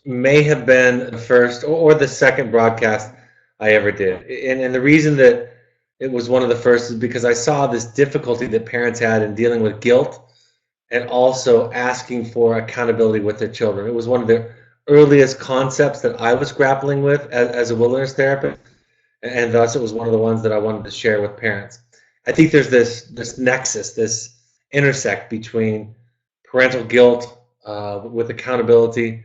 may have been the first or the second broadcast I ever did. And the reason that it was one of the first is because I saw this difficulty that parents had in dealing with guilt and also asking for accountability with their children. It was one of the earliest concepts that I was grappling with as a wilderness therapist, and thus it was one of the ones that I wanted to share with parents. I think there's this nexus, this intersect between parental guilt with accountability,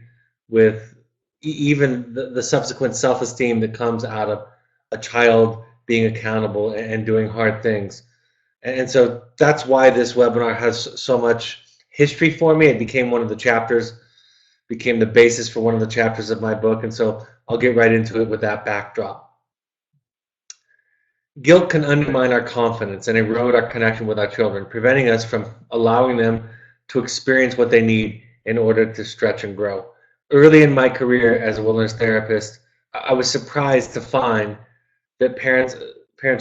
with even the subsequent self-esteem that comes out of a child being accountable and doing hard things. And so that's why this webinar has so much history for me. It became one of the chapters, became the basis for one of the chapters of my book. And so I'll get right into it with that backdrop. Guilt can undermine our confidence and erode our connection with our children, preventing us from allowing them to experience what they need in order to stretch and grow. Early in my career as a wilderness therapist, I was surprised to find that parents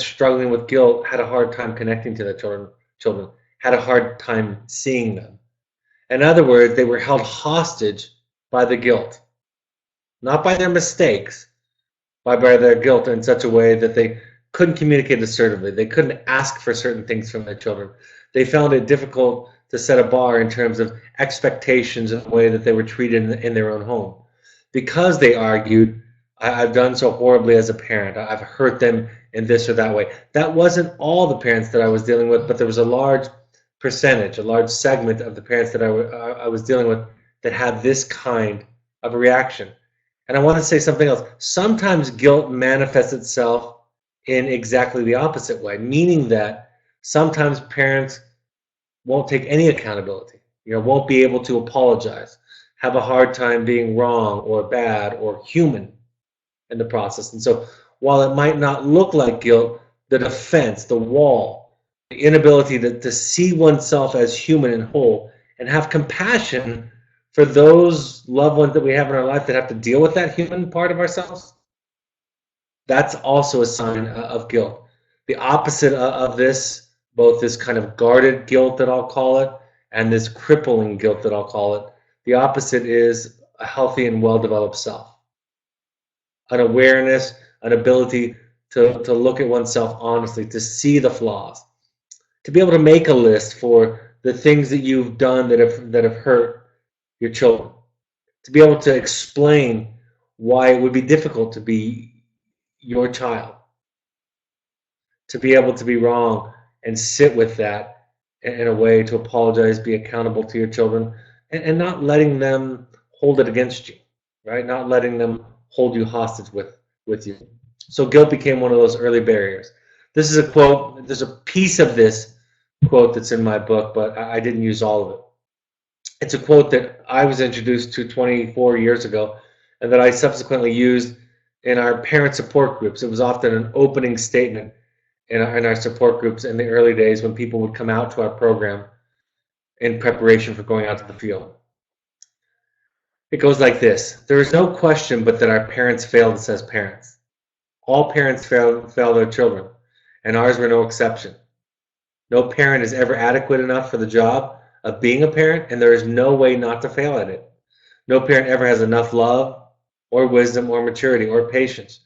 struggling with guilt had a hard time connecting to their children, had a hard time seeing them. In other words, they were held hostage by the guilt, not by their mistakes, but by their guilt in such a way that they couldn't communicate assertively. They couldn't ask for certain things from their children. They found it difficult to set a bar in terms of expectations of the way that they were treated in their own home. Because they argued, I've done so horribly as a parent, I've hurt them in this or that way. That wasn't all the parents that I was dealing with, but there was a large percentage, a large segment of the parents that I was dealing with that had this kind of a reaction. And I want to say something else. Sometimes guilt manifests itself in exactly the opposite way, meaning that sometimes parents won't take any accountability, won't be able to apologize, have a hard time being wrong or bad or human in the process. And so while it might not look like guilt, the defense, the wall, the inability to see oneself as human and whole and have compassion for those loved ones that we have in our life that have to deal with that human part of ourselves, that's also a sign of guilt. The opposite of this, both this kind of guarded guilt that I'll call it, and this crippling guilt that I'll call it, the opposite is a healthy and well-developed self. An awareness, an ability to look at oneself honestly, to see the flaws, to be able to make a list for the things that you've done that have hurt your children, to be able to explain why it would be difficult to be your child, to be able to be wrong and sit with that in a way to apologize, be accountable to your children, and not letting them hold it against you, right? Not letting them hold you hostage with you. So guilt became one of those early barriers. This is a quote, there's a piece of this quote that's in my book, but I didn't use all of it. It's a quote that I was introduced to 24 years ago and that I subsequently used in our parent support groups. It was often an opening statement in our support groups in the early days when people would come out to our program in preparation for going out to the field. It goes like this: there is no question but that our parents failed us as parents. All parents fail their children, and ours were no exception. No parent is ever adequate enough for the job of being a parent, and there is no way not to fail at it. No parent ever has enough love or wisdom or maturity or patience.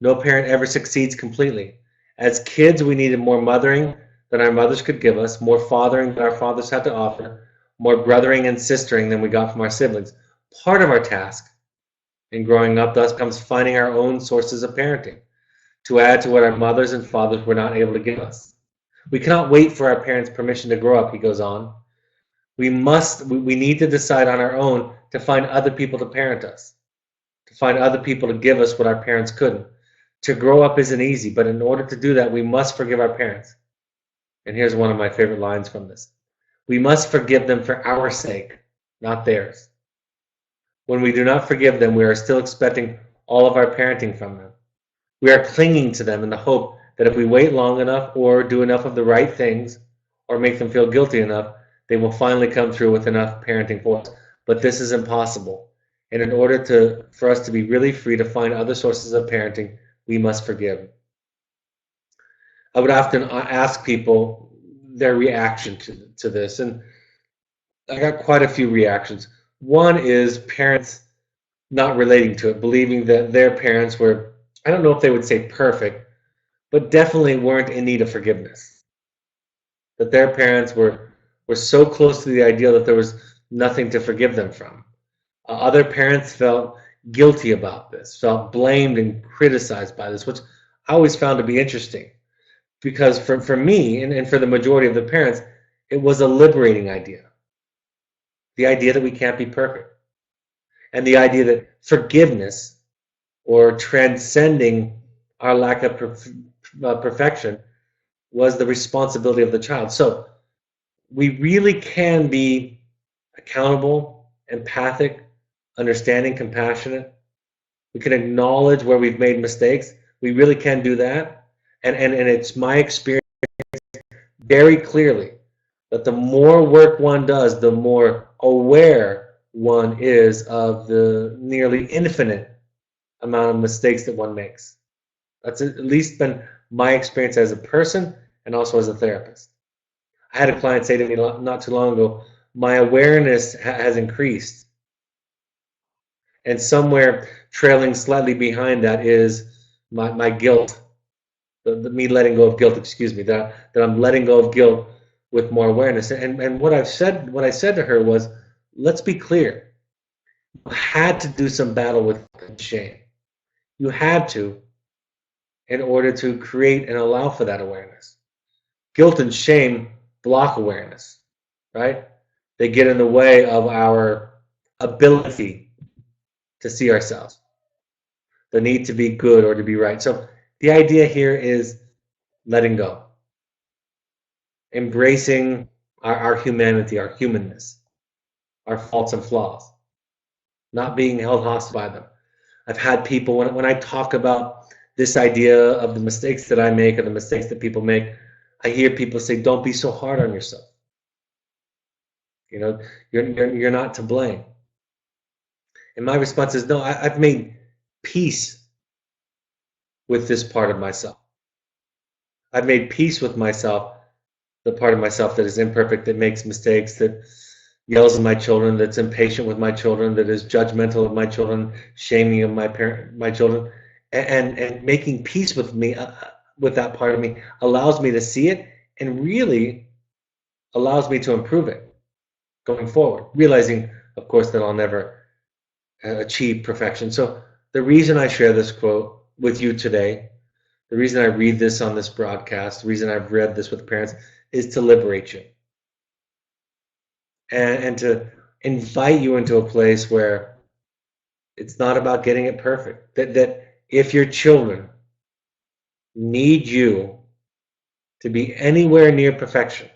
No parent ever succeeds completely. As kids, we needed more mothering than our mothers could give us, more fathering than our fathers had to offer, more brothering and sistering than we got from our siblings. Part of our task in growing up thus comes finding our own sources of parenting to add to what our mothers and fathers were not able to give us. We cannot wait for our parents' permission to grow up, he goes on. We need to decide on our own to find other people to parent us, to find other people to give us what our parents couldn't. To grow up isn't easy, but in order to do that, we must forgive our parents. And here's one of my favorite lines from this. We must forgive them for our sake, not theirs. When we do not forgive them, we are still expecting all of our parenting from them. We are clinging to them in the hope that if we wait long enough or do enough of the right things or make them feel guilty enough, they will finally come through with enough parenting for us. But this is impossible. And in order for us to be really free to find other sources of parenting, we must forgive. I would often ask people their reaction to this, and I got quite a few reactions. One is parents not relating to it, believing that their parents were, I don't know if they would say perfect, but definitely weren't in need of forgiveness. That their parents were so close to the ideal that there was nothing to forgive them from. Other parents felt guilty about this, felt blamed and criticized by this, which I always found to be interesting. Because for me, and for the majority of the parents, it was a liberating idea. The idea that we can't be perfect. And the idea that forgiveness or transcending our lack of perfection was the responsibility of the child. So we really can be accountable, empathic, understanding, compassionate. We can acknowledge where we've made mistakes. We really can do that. And it's my experience very clearly that the more work one does, the more aware one is of the nearly infinite amount of mistakes that one makes. That's at least been my experience as a person and also as a therapist. I had a client say to me not too long ago, my awareness has increased. And somewhere trailing slightly behind that is my guilt, me letting go of guilt, excuse me, that I'm letting go of guilt with more awareness. And what I said to her was, let's be clear. You had to do some battle with shame. You had to in order to create and allow for that awareness. Guilt and shame block awareness, right? They get in the way of our ability to see ourselves, the need to be good or to be right. So the idea here is letting go, embracing our humanity, our humanness, our faults and flaws, not being held hostage by them. I've had people, when I talk about this idea of the mistakes that I make or the mistakes that people make, I hear people say, don't be so hard on yourself. You know, you're not to blame. And my response is, no, I've made peace with this part of myself. I've made peace with myself, the part of myself that is imperfect, that makes mistakes, that yells at my children, that's impatient with my children, that is judgmental of my children, shaming of my children, and making peace with me, with that part of me, allows me to see it and really allows me to improve it going forward, realizing, of course, that I'll never achieve perfection. So the reason I share this quote with you today, the reason I read this on this broadcast, the reason I've read this with parents is to liberate you and to invite you into a place where it's not about getting it perfect. That if your children need you to be anywhere near perfection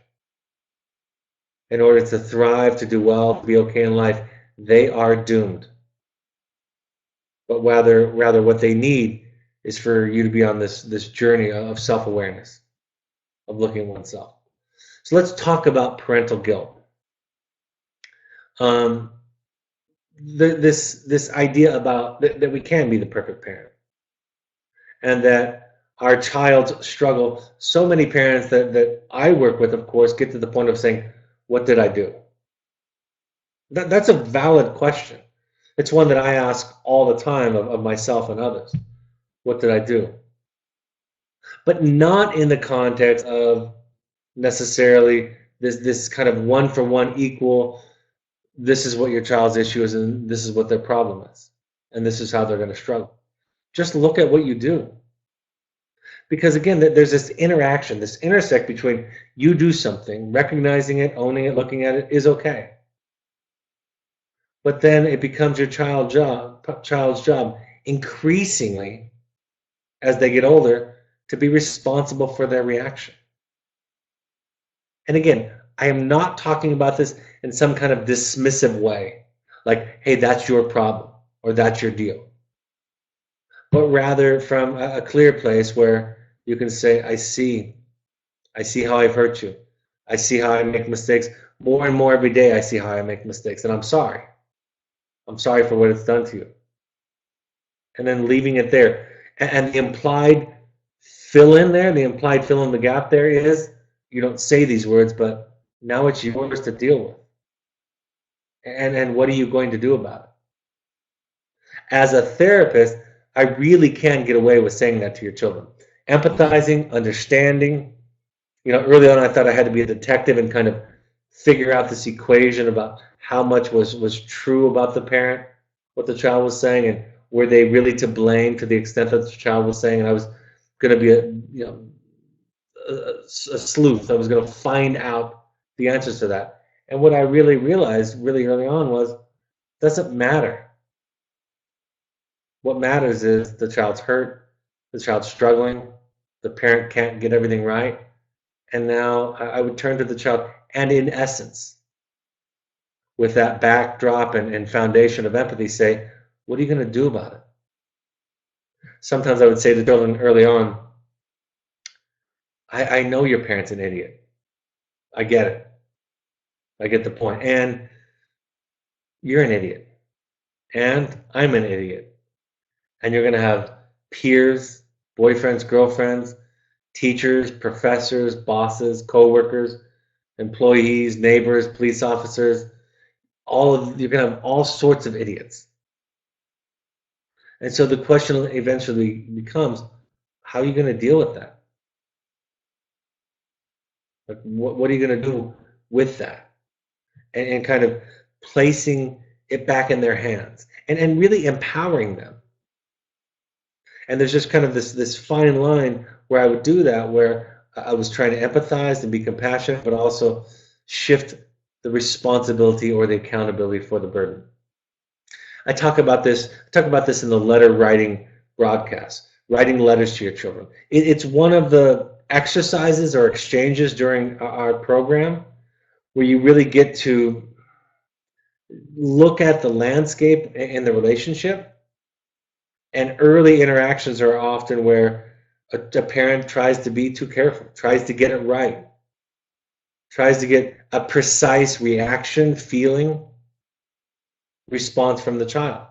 in order to thrive, to do well, to be okay in life, they are doomed. But rather what they need is for you to be on this journey of self-awareness, of looking at oneself. So let's talk about parental guilt. This idea about that we can be the perfect parent, and that our child's struggle. So many parents that I work with, of course, get to the point of saying, "What did I do?" That's a valid question. It's one that I ask all the time of myself and others. What did I do? But not in the context of necessarily this kind of one for one equal, this is what your child's issue is and this is what their problem is and this is how they're going to struggle. Just look at what you do, because again, there's this interaction, this intersect between you do something, recognizing it, owning it, looking at it is okay, but then it becomes your child's job increasingly as they get older to be responsible for their reaction. And again, I am not talking about this in some kind of dismissive way, like, hey, that's your problem or that's your deal, but rather from a clear place where you can say, I see how I've hurt you. I see how I make mistakes. More and more every day I see how I make mistakes, and I'm sorry. I'm sorry for what it's done to you. And then leaving it there. And the implied fill in the gap there is, you don't say these words, but now it's yours to deal with. And what are you going to do about it? As a therapist, I really can get away with saying that to your children. Empathizing, understanding. Early on I thought I had to be a detective and kind of figure out this equation about how much was true about the parent, what the child was saying, and were they really to blame to the extent that the child was saying. And I was going to be a sleuth. I was going to find out the answers to that. And what I really realized really early on was, it doesn't matter. What matters is the child's hurt, the child's struggling, the parent can't get everything right. And now I would turn to the child, and in essence, with that backdrop and foundation of empathy, say, what are you going to do about it? Sometimes I would say to children early on, I know your parent's an idiot. I get it. I get the point. And you're an idiot. And I'm an idiot. And you're going to have peers, boyfriends, girlfriends, teachers, professors, bosses, coworkers, employees, neighbors, police officers. You're going to have all sorts of idiots. And so the question eventually becomes, how are you going to deal with that? Like, what are you going to do with that? And kind of placing it back in their hands and really empowering them. And there's just kind of this fine line where I would do that, where I was trying to empathize and be compassionate, but also shift the responsibility or the accountability for the burden. I talk about this in the letter writing broadcast, writing letters to your children. It's one of the exercises or exchanges during our program where you really get to look at the landscape and the relationship. And early interactions are often where a parent tries to be too careful, tries to get it right, tries to get a precise reaction, feeling, response from the child.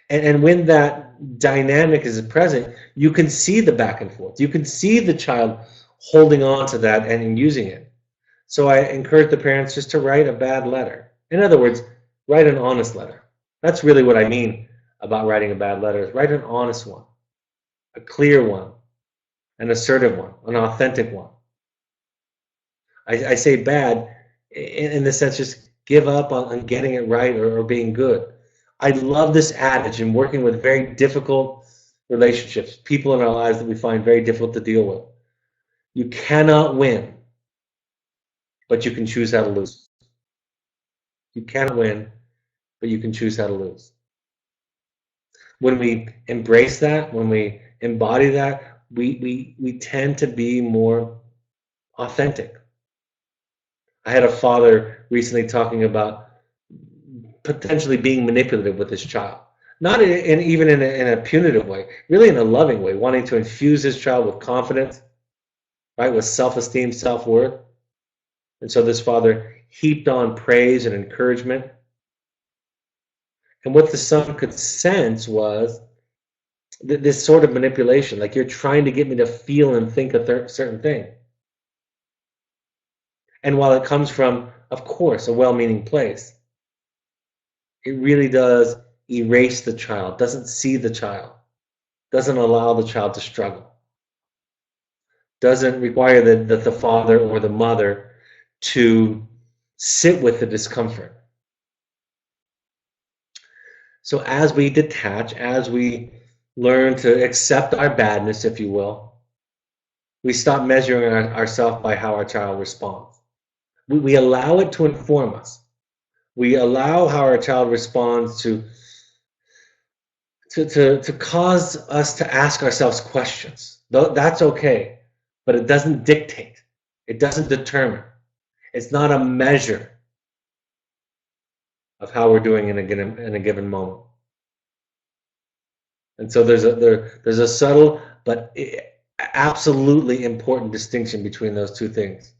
And when that dynamic is present, you can see the back and forth. You can see the child holding on to that and using it. So I encourage the parents just to write a bad letter. In other words, write an honest letter. That's really what I mean about writing a bad letter, is write an honest one, a clear one, an assertive one, an authentic one. I say bad in the sense, just give up on getting it right or being good. I love this adage in working with very difficult relationships, people in our lives that we find very difficult to deal with. You cannot win, but you can choose how to lose. You cannot win, but you can choose how to lose. When we embrace that, when we embody that, we tend to be more authentic. I had a father recently talking about potentially being manipulative with his child. Not even in a punitive way, really in a loving way, wanting to infuse his child with confidence, right, with self-esteem, self-worth. And so this father heaped on praise and encouragement. And what the son could sense was this sort of manipulation, like, you're trying to get me to feel and think a certain thing. And while it comes from, of course, a well-meaning place, it really does erase the child, doesn't see the child, doesn't allow the child to struggle, doesn't require the father or the mother to sit with the discomfort. So as we detach, as we learn to accept our badness, if you will, we stop measuring ourselves by how our child responds. We allow it to inform us. We allow how our child responds to cause us to ask ourselves questions. That's okay, but it doesn't dictate. It doesn't determine. It's not a measure of how we're doing in a given moment. And so there's a subtle but absolutely important distinction between those two things.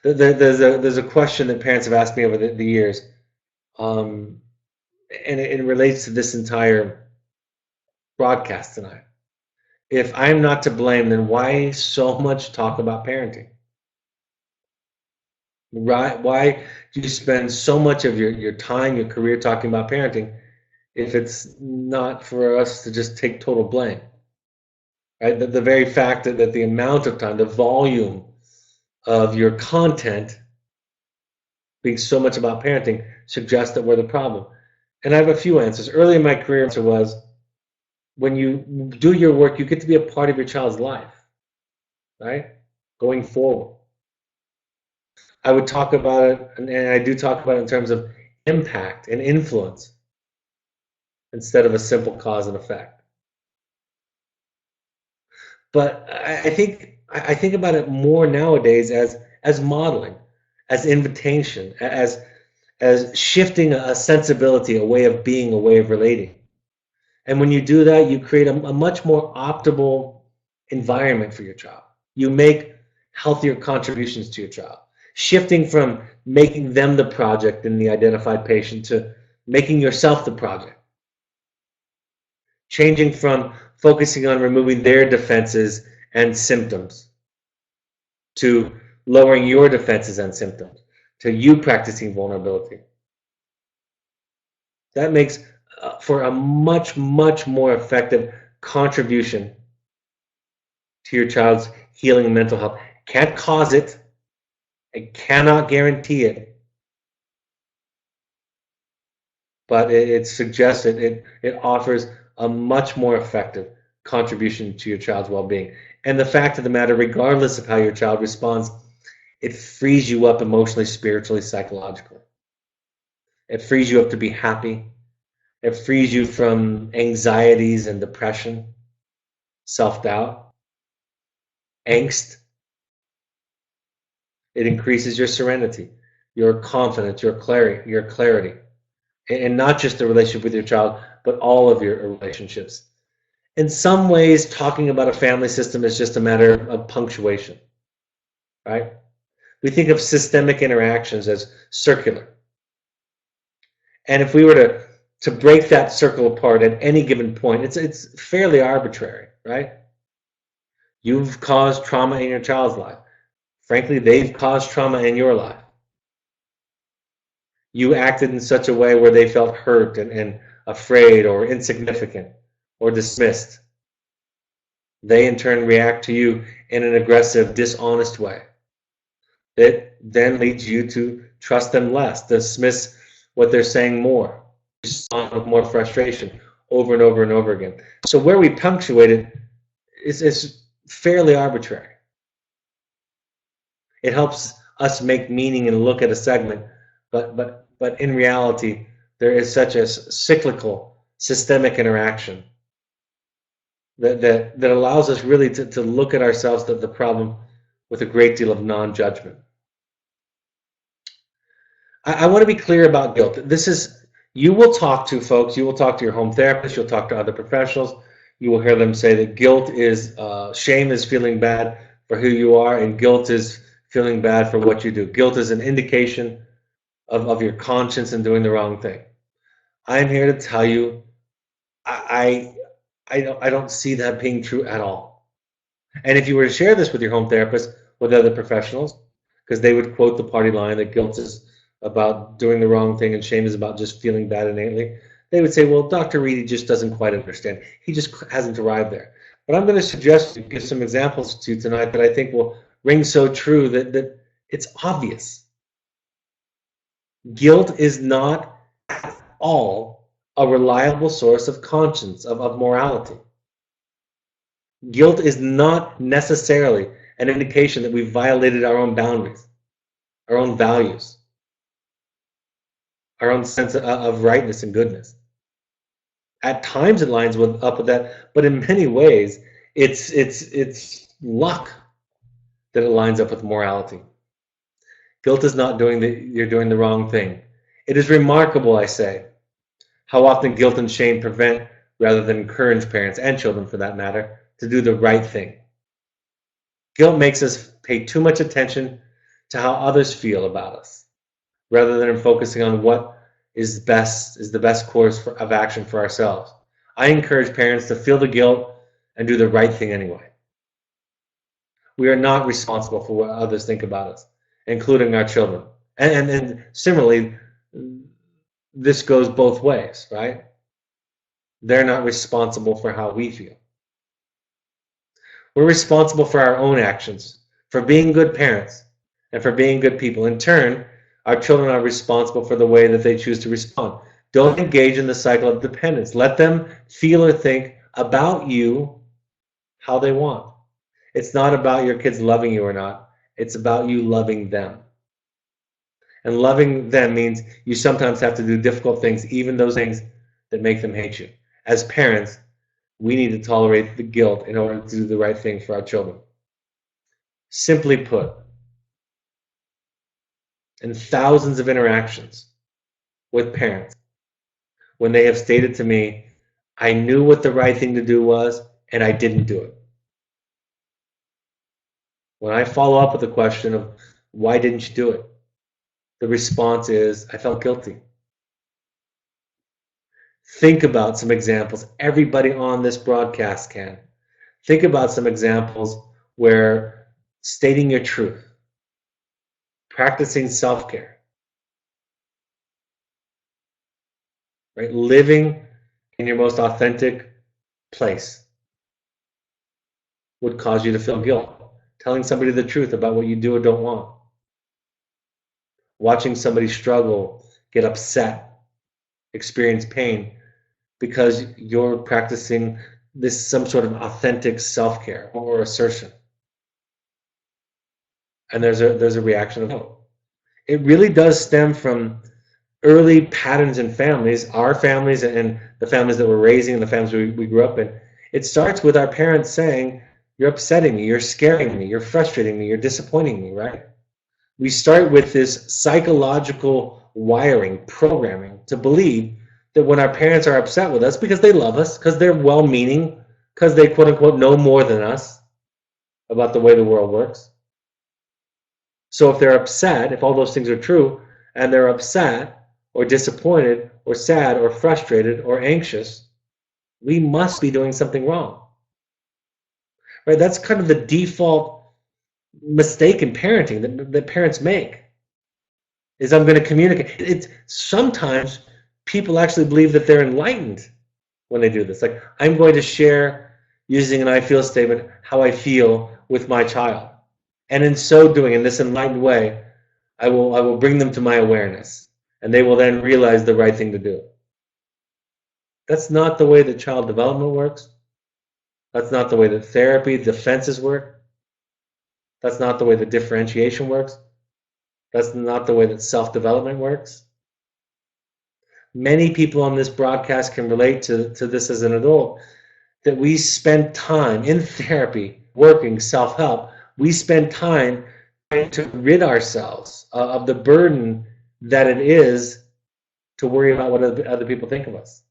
There's a question that parents have asked me over the years, and it relates to this entire broadcast tonight. If I'm not to blame, then why so much talk about parenting? Right? Why do you spend so much of your time, your career talking about parenting if it's not for us to just take total blame? Right? The very fact that the amount of time, the volume of your content being so much about parenting suggests that we're the problem. And I have a few answers. Early in my career, answer was when you do your work, you get to be a part of your child's life, right? Going forward. I would talk about it, and I do talk about it in terms of impact and influence instead of a simple cause and effect. But I think about it more nowadays as modeling, as invitation, as shifting a sensibility, a way of being, a way of relating. And when you do that, you create a much more optimal environment for your child. You make healthier contributions to your child, shifting from making them the project in the identified patient to making yourself the project, changing from focusing on removing their defenses and symptoms to lowering your defenses and symptoms, to you practicing vulnerability. That makes for a much, much more effective contribution to your child's healing and mental health. Can't cause it. I cannot guarantee it. But it suggests it offers a much more effective contribution to your child's well-being. And the fact of the matter, regardless of how your child responds, it frees you up emotionally, spiritually, psychologically. It frees you up to be happy. It frees you from anxieties and depression, self-doubt, angst. It increases your serenity, your confidence, your clarity, and not just the relationship with your child, but all of your relationships. In some ways, talking about a family system is just a matter of punctuation, right? We think of systemic interactions as circular. And if we were to break that circle apart at any given point, it's fairly arbitrary, right? You've caused trauma in your child's life. Frankly, they've caused trauma in your life. You acted in such a way where they felt hurt and afraid or insignificant or dismissed. They in turn react to you in an aggressive, dishonest way. It then leads you to trust them less, dismiss what they're saying more, respond with more frustration over and over and over again. So where we punctuate it is fairly arbitrary. It helps us make meaning and look at a segment, but in reality, there is such a cyclical, systemic interaction that allows us really to look at ourselves, the problem, with a great deal of non-judgment. I want to be clear about guilt. You will talk to folks, you will talk to your home therapist, you'll talk to other professionals, you will hear them say that guilt is, shame is feeling bad for who you are, and guilt is feeling bad for what you do. Guilt is an indication of your conscience and doing the wrong thing. I'm here to tell you, I don't see that being true at all. And if you were to share this with your home therapist, with other professionals, because they would quote the party line that guilt is about doing the wrong thing and shame is about just feeling bad innately, they would say, well, Dr. Reedy just doesn't quite understand. He just hasn't arrived there. But I'm going to suggest to give some examples to you tonight that I think will ring so true that it's obvious. Guilt is not at all a reliable source of conscience, of morality. Guilt is not necessarily an indication that we've violated our own boundaries, our own values, our own sense of rightness and goodness. At times it lines up with that, but in many ways it's luck that it lines up with morality. Guilt is not you're doing the wrong thing. It is remarkable, I say, how often guilt and shame prevent rather than encourage parents and children, for that matter, to do the right thing. Guilt makes us pay too much attention to how others feel about us, rather than focusing on what is the best course of action for ourselves. I encourage parents to feel the guilt and do the right thing anyway. We are not responsible for what others think about us. including our children. And similarly, this goes both ways, right? They're not responsible for how we feel. We're responsible for our own actions, for being good parents, and for being good people. In turn, our children are responsible for the way that they choose to respond. Don't engage in the cycle of dependence. Let them feel or think about you how they want. It's not about your kids loving you or not. It's about you loving them. And loving them means you sometimes have to do difficult things, even those things that make them hate you. As parents, we need to tolerate the guilt in order to do the right thing for our children. Simply put, in thousands of interactions with parents, when they have stated to me, I knew what the right thing to do was, and I didn't do it. When I follow up with the question of, why didn't you do it? The response is, I felt guilty. Think about some examples. Everybody on this broadcast can. Think about some examples where stating your truth, practicing self-care, right? Living in your most authentic place would cause you to feel guilt. Telling somebody the truth about what you do or don't want. Watching somebody struggle, get upset, experience pain because you're practicing some sort of authentic self-care or assertion. And there's a reaction of guilt. It really does stem from early patterns in families, our families and the families that we're raising and the families we grew up in. It starts with our parents saying, you're upsetting me, you're scaring me, you're frustrating me, you're disappointing me, right? We start with this psychological wiring, programming to believe that when our parents are upset with us because they love us, because they're well-meaning, because they quote unquote know more than us about the way the world works. So if they're upset, if all those things are true, and they're upset or disappointed or sad or frustrated or anxious, we must be doing something wrong. Right? That's kind of the default mistake in parenting that parents make. Is I'm going to communicate. It's sometimes people actually believe that they're enlightened when they do this. Like, I'm going to share using an I feel statement how I feel with my child. And in so doing, in this enlightened way, I will bring them to my awareness. And they will then realize the right thing to do. That's not the way that child development works. That's not the way that therapy, defenses work. That's not the way that differentiation works. That's not the way that self-development works. Many people on this broadcast can relate to this as an adult, that we spend time in therapy, working, self-help. We spend time trying to rid ourselves of the burden that it is to worry about what other people think of us.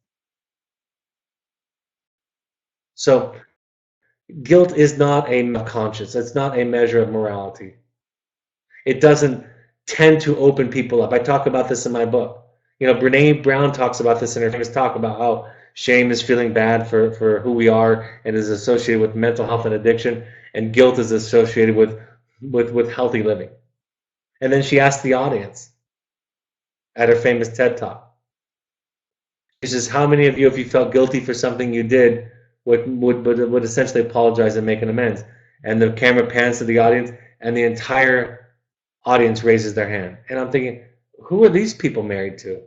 So guilt is not a conscience. It's not a measure of morality. It doesn't tend to open people up. I talk about this in my book. You know, Brene Brown talks about this in her famous talk about how shame is feeling bad for who we are and is associated with mental health and addiction, and guilt is associated with healthy living. And then she asked the audience at her famous TED Talk. She says, how many of you, if you felt guilty for something you did, would essentially apologize and make an amends? And the camera pans to the audience, and the entire audience raises their hand. And I'm thinking, who are these people married to?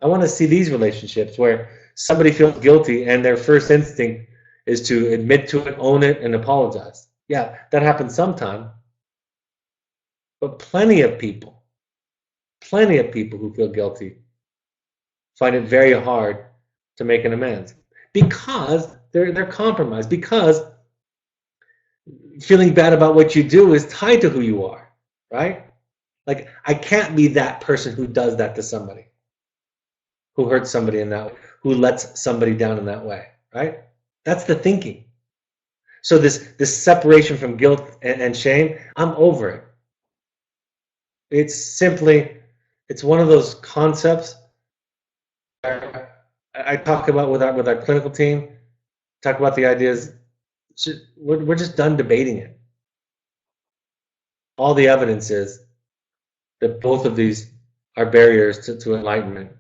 I want to see these relationships where somebody feels guilty and their first instinct is to admit to it, own it, and apologize. Yeah, that happens sometime. But plenty of people who feel guilty find it very hard to make an amends because they're compromised, because feeling bad about what you do is tied to who you are, right? Like, I can't be that person who does that to somebody, who hurts somebody in that way, who lets somebody down in that way, right? That's the thinking. So this separation from guilt and shame, I'm over it. It's one of those concepts I talk about with our clinical team, talk about the ideas. We're just done debating it. All the evidence is that both of these are barriers to enlightenment,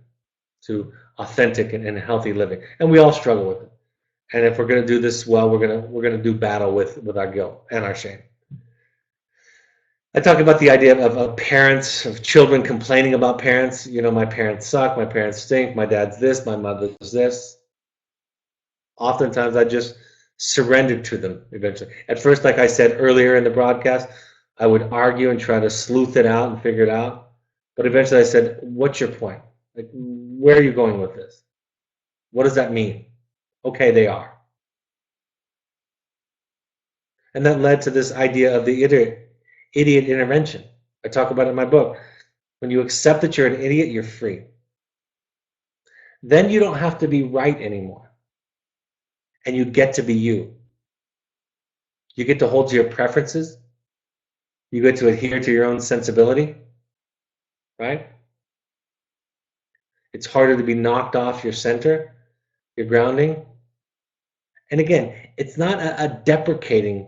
to authentic and healthy living. And we all struggle with it. And if we're going to do this well, we're going to do battle with our guilt and our shame. I talk about the idea of parents, of children complaining about parents. You know, my parents suck, my parents stink, my dad's this, my mother's this. Oftentimes I just surrendered to them eventually. At first, like I said earlier in the broadcast, I would argue and try to sleuth it out and figure it out. But eventually I said, what's your point? Like, where are you going with this? What does that mean? Okay, they are. And that led to this idea of the idiot intervention. I talk about it in my book. When you accept that you're an idiot, you're free. Then you don't have to be right anymore. And you get to be you. You get to hold to your preferences. You get to adhere to your own sensibility, right? It's harder to be knocked off your center, your grounding. And again, it's not a deprecating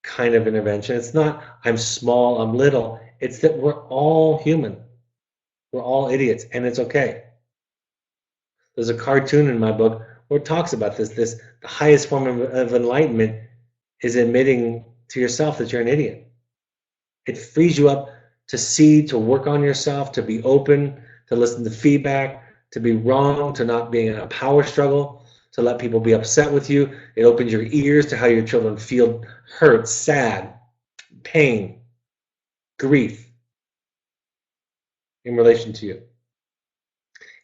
kind of intervention. It's not, I'm small, I'm little. It's that we're all human. We're all idiots, and it's okay. There's a cartoon in my book where it talks about this. The highest form of enlightenment is admitting to yourself that you're an idiot. It frees you up to see, to work on yourself, to be open, to listen to feedback, to be wrong, to not being in a power struggle, to let people be upset with you. It opens your ears to how your children feel hurt, sad, pain, grief in relation to you.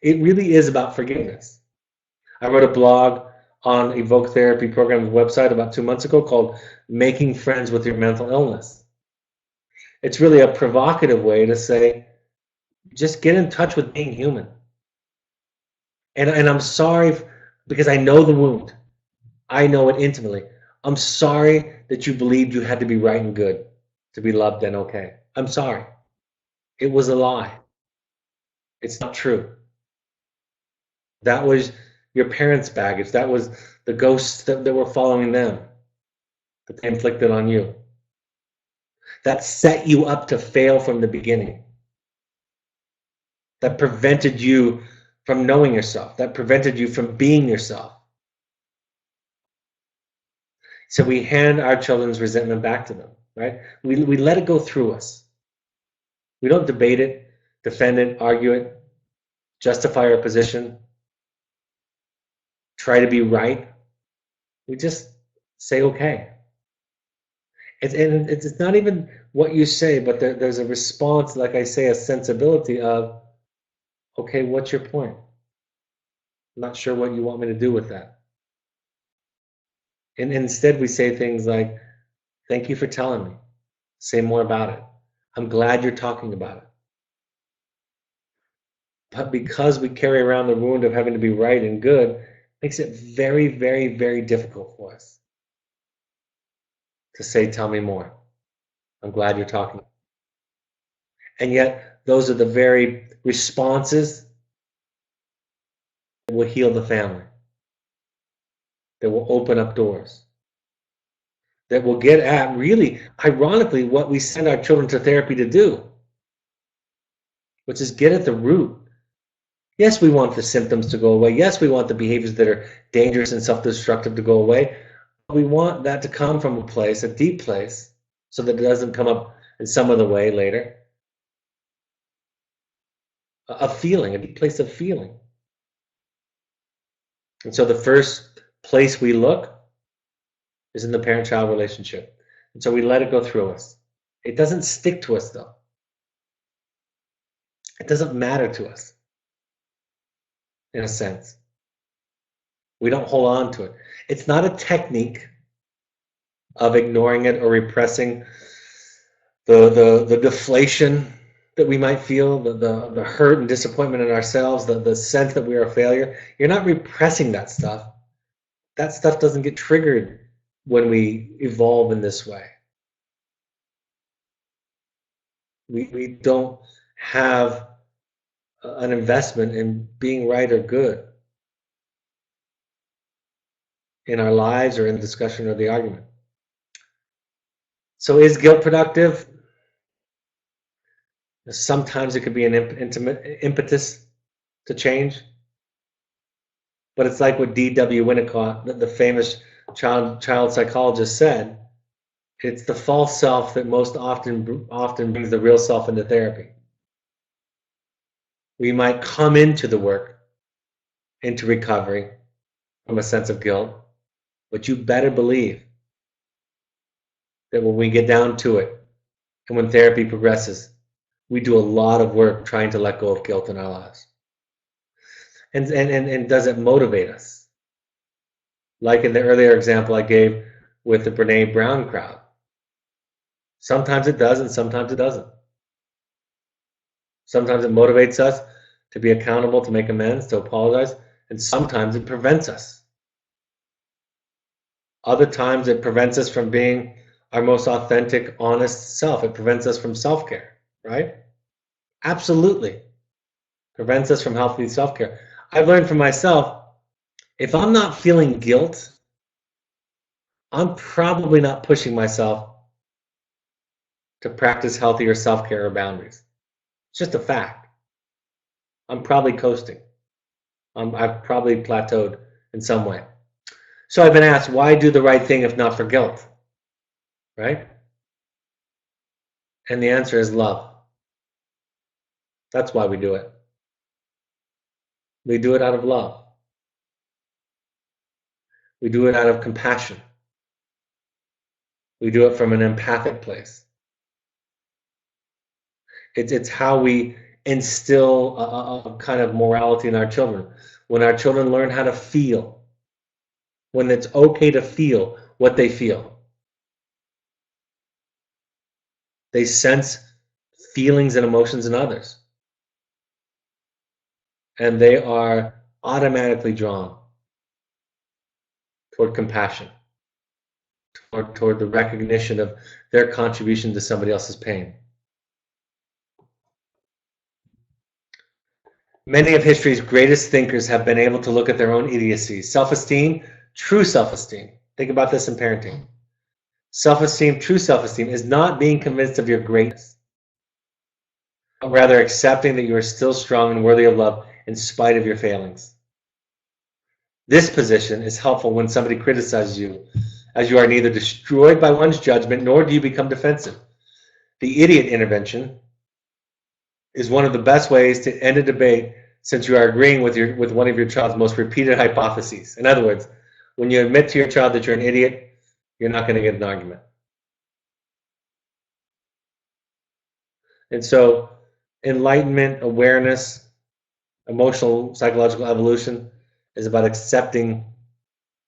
It really is about forgiveness. I wrote a blog on Evoke Therapy Program's website about 2 months ago called Making Friends with Your Mental Illness. It's really a provocative way to say, just get in touch with being human. And I'm sorry because I know the wound. I know it intimately. I'm sorry that you believed you had to be right and good to be loved and okay. I'm sorry. It was a lie. It's not true. That was your parents' baggage. That was the ghosts that were following them, that they inflicted on you. That set you up to fail from the beginning. That prevented you from knowing yourself. That prevented you from being yourself. So we hand our children's resentment back to them, right? We let it go through us. We don't debate it, defend it, argue it, justify our position, try to be right. We just say, okay. It's not even what you say, but there's a response, like I say, a sensibility of, okay, what's your point? I'm not sure what you want me to do with that. And instead we say things like, thank you for telling me. Say more about it. I'm glad you're talking about it. But because we carry around the wound of having to be right and good, it makes it very, very, very difficult for us to say, tell me more. I'm glad you're talking. And yet, those are the very responses that will heal the family, that will open up doors, that will get at, really, ironically, what we send our children to therapy to do, which is get at the root. Yes, we want the symptoms to go away. Yes, we want the behaviors that are dangerous and self-destructive to go away. But we want that to come from a place, a deep place, so that it doesn't come up in some other way later. A feeling, a deep place of feeling. And so the first place we look is in the parent-child relationship. And so we let it go through us. It doesn't stick to us, though. It doesn't matter to us, in a sense. We don't hold on to it. It's not a technique of ignoring it or repressing the deflation that we might feel, the hurt and disappointment in ourselves, the sense that we are a failure. You're not repressing that stuff. That stuff doesn't get triggered when we evolve in this way. We don't have an investment in being right or good in our lives or in the discussion or the argument. So is guilt productive? Sometimes it could be an impetus to change, but it's like what D.W. Winnicott, the famous child psychologist, said. It's the false self that most often brings the real self into therapy. We might come into the work, into recovery, from a sense of guilt, but you better believe that when we get down to it and when therapy progresses, we do a lot of work trying to let go of guilt in our lives. And does it motivate us? Like in the earlier example I gave with the Brene Brown crowd. Sometimes it does and sometimes it doesn't. Sometimes it motivates us to be accountable, to make amends, to apologize, and sometimes it prevents us. Other times it prevents us from being our most authentic, honest self. It prevents us from self-care, right? Absolutely. Prevents us from healthy self-care. I've learned for myself, if I'm not feeling guilt, I'm probably not pushing myself to practice healthier self-care or boundaries. It's just a fact. I'm probably coasting. I've probably plateaued in some way. So I've been asked, why do the right thing if not for guilt? Right? And the answer is love. That's why we do it. We do it out of love. We do it out of compassion. We do it from an empathic place. It's how we instill a kind of morality in our children. When our children learn how to feel, when it's okay to feel what they feel, they sense feelings and emotions in others. And they are automatically drawn toward compassion, toward the recognition of their contribution to somebody else's pain. Many of history's greatest thinkers have been able to look at their own idiocies. Self-esteem, true self-esteem. Think about this in parenting. Self-esteem, true self-esteem, is not being convinced of your greatness, but rather accepting that you are still strong and worthy of love in spite of your failings. This position is helpful when somebody criticizes you, as you are neither destroyed by one's judgment nor do you become defensive. The idiot intervention is one of the best ways to end a debate, since you are agreeing with one of your child's most repeated hypotheses. In other words, when you admit to your child that you're an idiot, you're not going to get an argument. And so enlightenment, awareness, emotional, psychological evolution is about accepting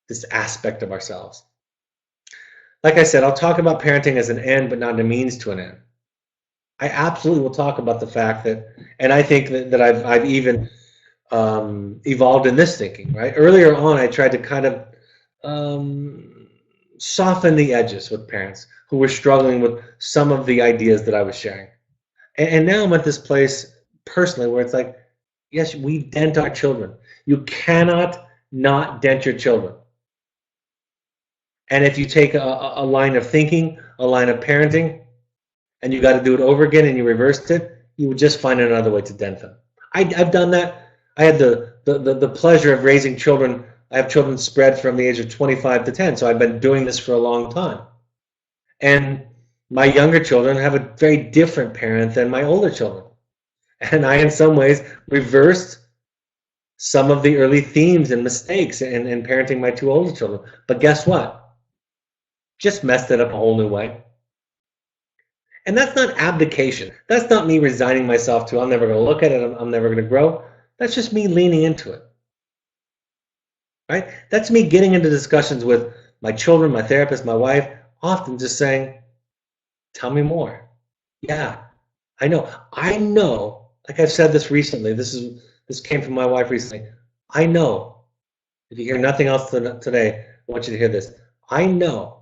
this aspect of ourselves. Like I said, I'll talk about parenting as an end, but not a means to an end. I absolutely will talk about the fact that, and I think that I've even evolved in this thinking, right? Earlier on, I tried to kind of soften the edges with parents who were struggling with some of the ideas that I was sharing. And now I'm at this place personally where it's like, yes, we dent our children. You cannot not dent your children. And if you take a line of thinking, a line of parenting, and you got to do it over again and you reversed it, you would just find another way to dent them. I've done that. I had the pleasure of raising children. I have children spread from the age of 25 to 10, so I've been doing this for a long time. And my younger children have a very different parent than my older children. And I, in some ways, reversed some of the early themes and mistakes in parenting my two older children. But guess what? Just messed it up a whole new way. And that's not abdication. That's not me resigning myself to, I'm never going to look at it, I'm never going to grow. That's just me leaning into it. Right? That's me getting into discussions with my children, my therapist, my wife, often just saying, tell me more. Yeah, I know. Like I've said this recently, this came from my wife recently. I know, if you hear nothing else today, I want you to hear this. I know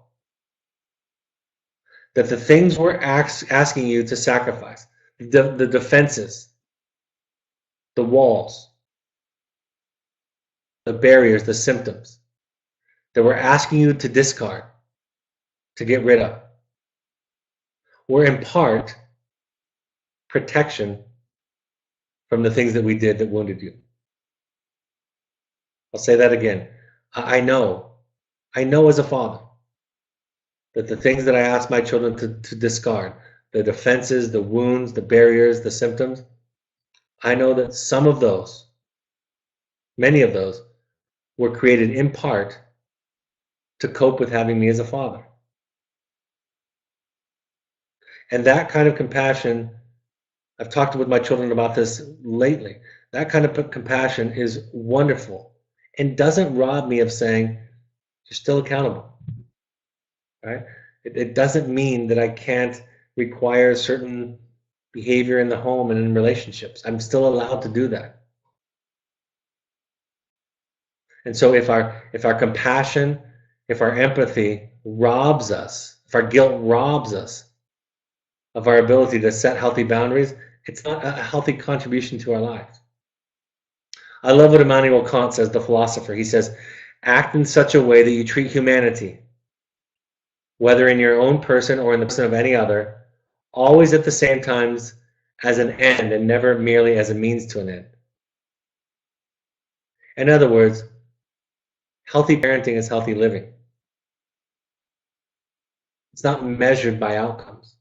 that the things we're asking you to sacrifice, the defenses, the walls, the barriers, the symptoms that we're asking you to discard, to get rid of, were in part protection from the things that we did that wounded you. I'll say that again. I know as a father that the things that I ask my children to discard, the defenses, the wounds, the barriers, the symptoms, I know that some of those, many of those, were created in part to cope with having me as a father. And that kind of compassion, I've talked with my children about this lately, that kind of compassion is wonderful and doesn't rob me of saying, you're still accountable, right? It doesn't mean that I can't require certain behavior in the home and in relationships. I'm still allowed to do that. And so if our compassion, if our empathy robs us, if our guilt robs us of our ability to set healthy boundaries, it's not a healthy contribution to our lives. I love what Immanuel Kant says, the philosopher. He says, act in such a way that you treat humanity, whether in your own person or in the person of any other, always at the same times as an end and never merely as a means to an end. In other words, healthy parenting is healthy living. It's not measured by outcomes.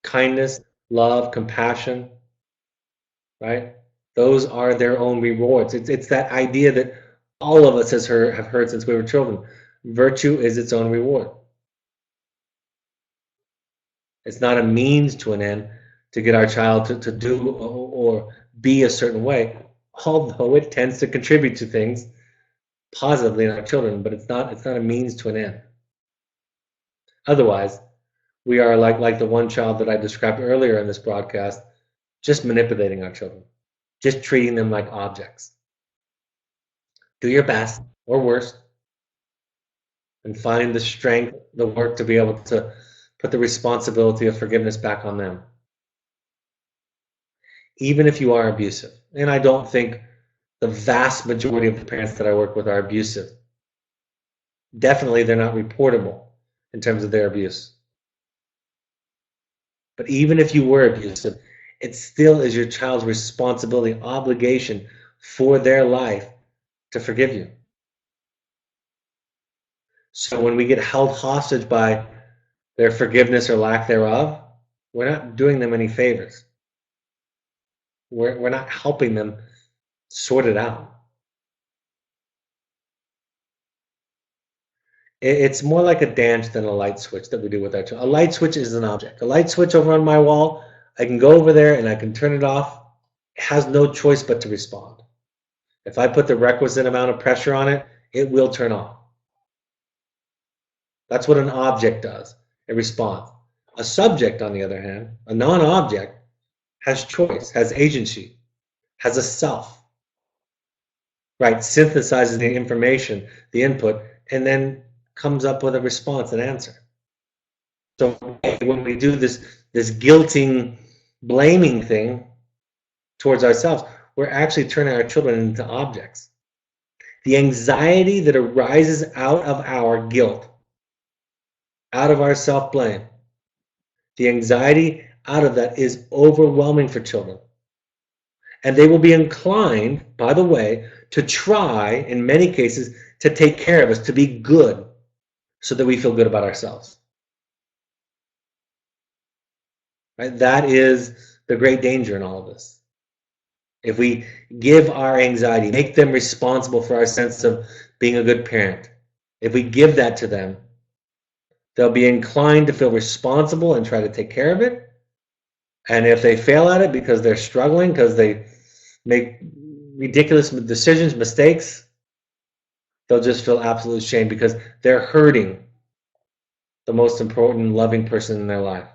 Kindness, love, compassion, right? Those are their own rewards. It's that idea that all of us have heard since we were children. Virtue is its own reward. It's not a means to an end to get our child to do or be a certain way, although it tends to contribute to things positively in our children, but it's not a means to an end. Otherwise, we are like the one child that I described earlier in this broadcast, just manipulating our children, just treating them like objects. Do your best or worst and find the strength, the work to be able to put the responsibility of forgiveness back on them. Even if you are abusive. And I don't think the vast majority of the parents that I work with are abusive. Definitely they're not reportable in terms of their abuse. But even if you were abusive, it still is your child's responsibility, obligation for their life to forgive you. So when we get held hostage by their forgiveness or lack thereof, we're not doing them any favors. We're not helping them sort it out. It's more like a dance than a light switch that we do with our children. A light switch is an object. A light switch over on my wall, I can go over there and I can turn it off. It has no choice but to respond. If I put the requisite amount of pressure on it, it will turn off. That's what an object does. It responds. A subject, on the other hand, a non-object, has choice, has agency, has a self, right? Synthesizes the information, the input, and then comes up with a response, an answer. So when we do this guilting, blaming thing towards ourselves, we're actually turning our children into objects. The anxiety that arises out of our guilt, out of our self-blame, the anxiety out of that is overwhelming for children. And they will be inclined, by the way, to try, in many cases, to take care of us, to be good, so that we feel good about ourselves. Right? That is the great danger in all of this. If we give our anxiety, make them responsible for our sense of being a good parent, if we give that to them, they'll be inclined to feel responsible and try to take care of it. And if they fail at it because they're struggling, because they make ridiculous decisions, mistakes, they'll just feel absolute shame because they're hurting the most important, loving person in their life.